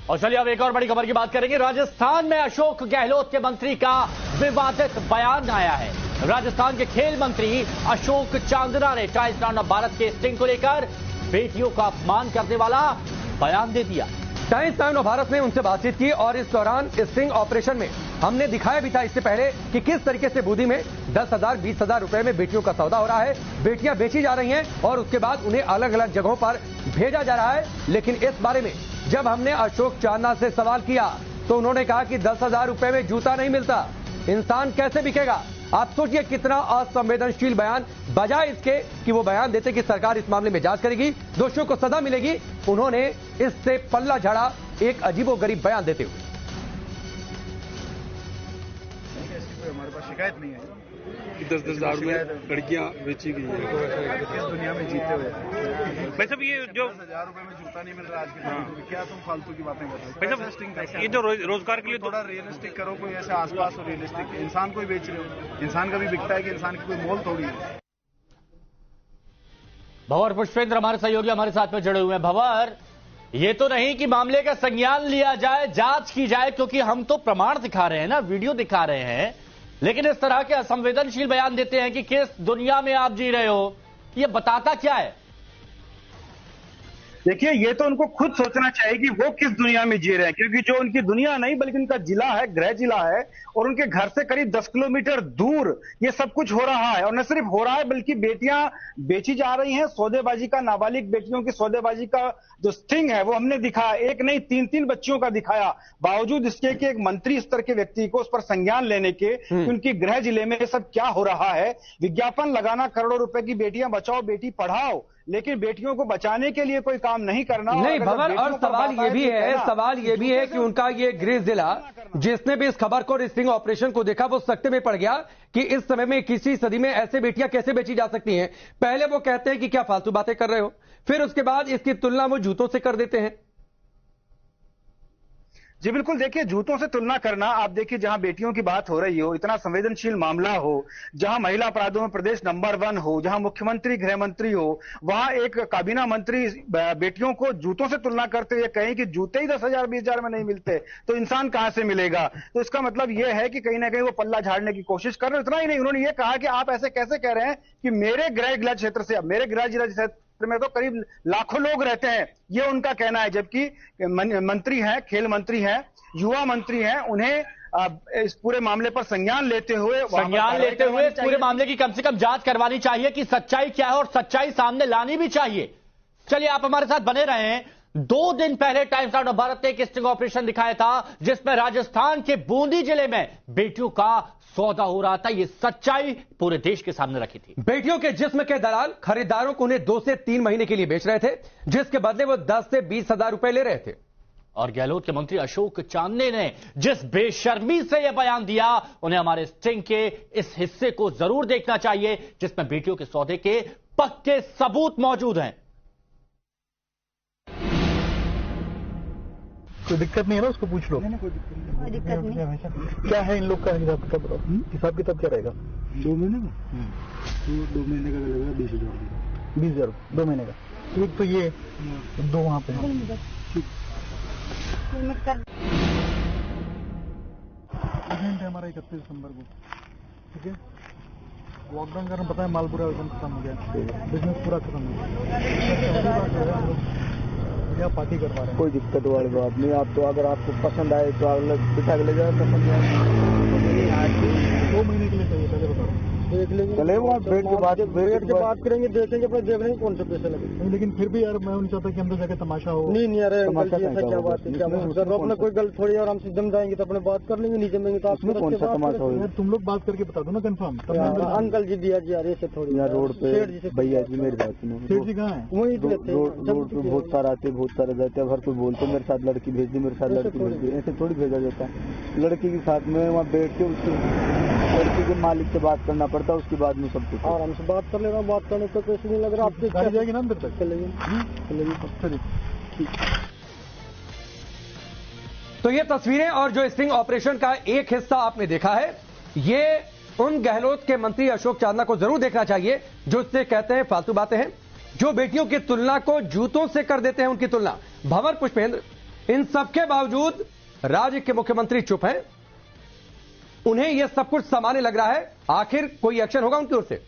और चलिए अब एक और बड़ी खबर की बात करेंगे। राजस्थान में अशोक गहलोत के मंत्री का विवादित बयान आया है। राजस्थान के खेल मंत्री अशोक चांदना ने टाइम्स नाउ ऑफ भारत के स्टिंग को लेकर बेटियों का अपमान करने वाला बयान दे दिया। टाइम्स नाउ ऑफ भारत ने उनसे बातचीत की और इस दौरान स्टिंग ऑपरेशन में हमने दिखाया भी था इससे पहले कि किस तरीके से बूंदी में 10,000 20,000 रुपए में बेटियों का सौदा हो रहा है। बेटियां बेची जा रही हैं और उसके बाद उन्हें अलग अलग जगहों पर भेजा जा रहा है। लेकिन इस बारे में जब हमने अशोक चांदना से सवाल किया तो उन्होंने कहा कि 10,000 रुपए में जूता नहीं मिलता, इंसान कैसे बिकेगा। आप सोचिए कितना असंवेदनशील बयान, बजाय इसके कि वो बयान देते कि सरकार इस मामले में जांच करेगी, दोषियों को सजा मिलेगी, उन्होंने इससे पल्ला झाड़ा एक अजीबोगरीब बयान देते हुए। हमारे पास शिकायत नहीं है कि 10,000 में लड़कियां बेची गई है। किस दुनिया में जीते हुए भाई साहब ये जो 10,000 रुपए में जूता नहीं मिल रहा आज के टाइम में, क्या तुम फालतू की बातें कर भाई रहे साहब हो? ये जो रोजगार के लिए थोड़ा रियलिस्टिक करो, कोई ऐसे आसपास हो रियलिस्टिक। इंसान को ही बेच रहे हो, इंसान का भी बिकता है कि इंसान की कोई मोल थोड़ी है। भंवर पुष्पेंद्र हमारे सहयोगी हमारे साथ में जुड़े हुए हैं। भंवर, ये तो नहीं कि मामले का संज्ञान लिया जाए, जांच की जाए, क्योंकि हम तो प्रमाण दिखा रहे हैं ना, वीडियो दिखा रहे हैं, लेकिन इस तरह के असंवेदनशील बयान देते हैं कि किस दुनिया में आप जी रहे हो। ये बताता क्या है? देखिए, ये तो उनको खुद सोचना चाहिए कि वो किस दुनिया में जी रहे हैं, क्योंकि जो उनकी दुनिया नहीं बल्कि उनका जिला है, गृह जिला है, और उनके घर से करीब 10 किलोमीटर दूर ये सब कुछ हो रहा है। और न सिर्फ हो रहा है बल्कि बेटियां बेची जा रही हैं। सौदेबाजी का, नाबालिग बेटियों की सौदेबाजी का जो स्टिंग है वो हमने दिखाया, एक नहीं 3-3 बच्चियों का दिखाया, बावजूद इसके कि एक मंत्री स्तर के व्यक्ति को उस पर संज्ञान लेने के कि उनकी गृह जिले में ये सब क्या हो रहा है। विज्ञापन लगाना करोड़ों रुपए की, बेटियां बचाओ बेटी पढ़ाओ, लेकिन बेटियों को बचाने के लिए कोई काम नहीं करना। नहीं भंवर, और सवाल ये भी है कि उनका ये गृह जिला, जिसने भी इस खबर को, स्टिंग ऑपरेशन को देखा, वो सकते में पड़ गया कि इस समय में 21वीं सदी में ऐसे बेटियां कैसे बेची जा सकती हैं। पहले वो कहते हैं कि क्या फालतू बातें कर रहे हो, फिर उसके बाद इसकी तुलना वो जूतों से कर देते हैं। जी बिल्कुल, देखिए जूतों से तुलना करना, आप देखिए जहां बेटियों की बात हो रही हो, इतना संवेदनशील मामला हो, जहां महिला अपराधों में प्रदेश नंबर 1 हो, जहां मुख्यमंत्री गृह मंत्री हो, वहां एक काबीना मंत्री बेटियों को जूतों से तुलना करते हुए कहें कि जूते ही 10,000 20,000 में नहीं मिलते तो इंसान कहां से मिलेगा। तो इसका मतलब यह है कि कहीं ना कहीं वो पल्ला झाड़ने की कोशिश कर रहे। इतना ही नहीं, उन्होंने ये कहा कि आप ऐसे कैसे कह रहे हैं कि मेरे गृह जिला क्षेत्र से, अब मेरे गृह जिला क्षेत्र में तो करीब लाखों लोग रहते हैं, ये उनका कहना है। जबकि मंत्री हैं, खेल मंत्री हैं, युवा मंत्री हैं, उन्हें इस पूरे मामले पर संज्ञान लेते हुए इस पूरे मामले की कम से कम जांच करवानी चाहिए कि सच्चाई क्या है, और सच्चाई सामने लानी भी चाहिए। चलिए आप हमारे साथ बने रहें। 2 दिन पहले टाइम्स नाउ ऑफ भारत ने एक स्टिंग ऑपरेशन दिखाया था जिसमें राजस्थान के बूंदी जिले में बेटियों का सौदा हो रहा था। ये सच्चाई पूरे देश के सामने रखी थी। बेटियों के जिस्म के दलाल खरीदारों को उन्हें 2 से 3 महीने के लिए बेच रहे थे, जिसके बदले वो 10 से 20,000 रुपए ले रहे थे। और गहलोत के मंत्री अशोक चांदने ने जिस बेशर्मी से यह बयान दिया, उन्हें हमारे स्टिंग के इस हिस्से को जरूर देखना चाहिए जिसमें बेटियों के सौदे के पक्के सबूत मौजूद हैं। कोई दिक्कत नहीं है ना, उसको पूछ लो। कोई दिक्कत नहीं। क्या है इन लोग का हिसाब किताब बताओ, हिसाब किताब क्या रहेगा? 2 महीने का, तो 2 महीने का लगेगा 20,000। 20,000 2 महीने का। एक तो ये 2 वहाँ पे इवेंट है हमारा 31 दिसंबर को, ठीक है। लॉकडाउन कारण पता है माल पूरा एकदम खत्म हो गया, बिजनेस पूरा खत्म हो गया, या पार्टी करवा रहे हैं। कोई दिक्कत वाली बात नहीं। आप तो अगर आपको पसंद आए तो अगले बिठा के ले जाए, पसंद आए 2 महीने के लिए चाहिए, पहले बता रहा हूँ। देख लेंगे, चले वो बैठ के बात करेंगे, देखेंगे, अपने देख लेंगे कौन से पैसे लगे। नहीं, लेकिन फिर भी यार मैं नहीं चाहता कि अंदर जाके तमाशा हो। नहीं अरे क्या बात है, क्या अपना कोई गलत थोड़ी, और हमसे जम जाएंगे तो अपने बात कर लेंगे, नहीं जमेंगे तो आपने कौन सा तमाशा हो। तुम लोग बात करके बता दो ना कंफर्म। अंकल जी दिया जी यार, ऐसे थोड़ी यार रोड पे भैया जी मेरी बात सुनो। सेठ जी कहाँ है? वही रोड पे बहुत सारे आते, बहुत सारे जाते हैं। हर कोई बोलते मेरे साथ लड़की भेज दी, मेरे साथ लड़की भेज दी, ऐसे थोड़ी भेजा जाता है। लड़की के साथ में वहाँ बैठ के उसकी लड़की के मालिक से बात करना पड़ता है, उसके बाद में सब कुछ। और हमसे बात कर ले रहा हूँ, बात करने को कैसे नहीं लग रहा। आपके गाड़ी जाएगी ना अंदर तक? चलेगी। तो ये तस्वीरें और जो स्टिंग ऑपरेशन का एक हिस्सा आपने देखा है, ये उन गहलोत के मंत्री अशोक चांदना को जरूर देखना चाहिए जो इससे कहते हैं फालतू बातें हैं, जो बेटियों की तुलना को जूतों से कर देते हैं उनकी तुलना। भंवर पुष्पेंद्र, इन सबके बावजूद राज्य के मुख्यमंत्री चुप हैं। उन्हें यह सब कुछ सामान्य लग रहा है। आखिर कोई एक्शन होगा उनकी ओर से?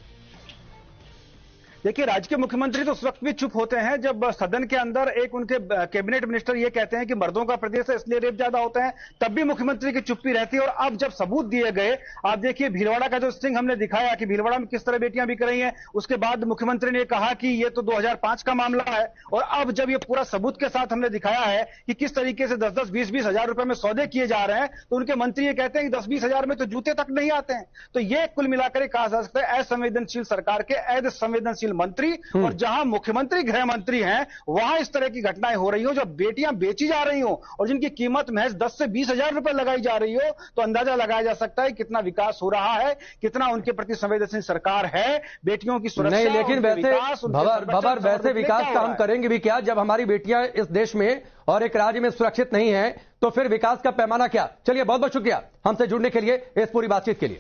देखिए, राज्य के मुख्यमंत्री तो उस वक्त भी चुप होते हैं जब सदन के अंदर एक उनके कैबिनेट मिनिस्टर ये कहते हैं कि मर्दों का प्रदेश है इसलिए रेप ज्यादा होते हैं, तब भी मुख्यमंत्री की चुप्पी रहती है। और अब जब सबूत दिए गए, आप देखिए भीलवाड़ा का जो स्टिंग हमने दिखाया कि भीलवाड़ा में किस तरह बेटियां बिक रही हैं, उसके बाद मुख्यमंत्री ने कहा कि ये तो 2005 का मामला है। और अब जब ये पूरा सबूत के साथ हमने दिखाया है कि किस तरीके से 10-10, 20-20 हजार रुपए में सौदे किए जा रहे हैं, तो उनके मंत्री ये कहते हैं कि 10-20 हजार में तो जूते तक नहीं आते हैं। तो ये कुल मिलाकर कहा जा सकता है असंवेदनशील सरकार के असंवेदनशील मंत्री। और जहां मुख्यमंत्री गृह मंत्री हैं वहां इस तरह की घटनाएं हो रही हो, जब बेटियां बेची जा रही हो और जिनकी कीमत महज 10 से 20 हजार रुपए लगाई जा रही हो, तो अंदाजा लगाया जा सकता है कितना विकास हो रहा है, कितना उनके प्रति संवेदनशील सरकार है। बेटियों की सुरक्षा नहीं, लेकिन वैसे भवर वैसे विकास का हम करेंगे भी क्या जब हमारी बेटियां इस देश में और एक राज्य में सुरक्षित नहीं है? तो फिर विकास का पैमाना क्या? चलिए, बहुत बहुत शुक्रिया हमसे जुड़ने के लिए, इस पूरी बातचीत के लिए।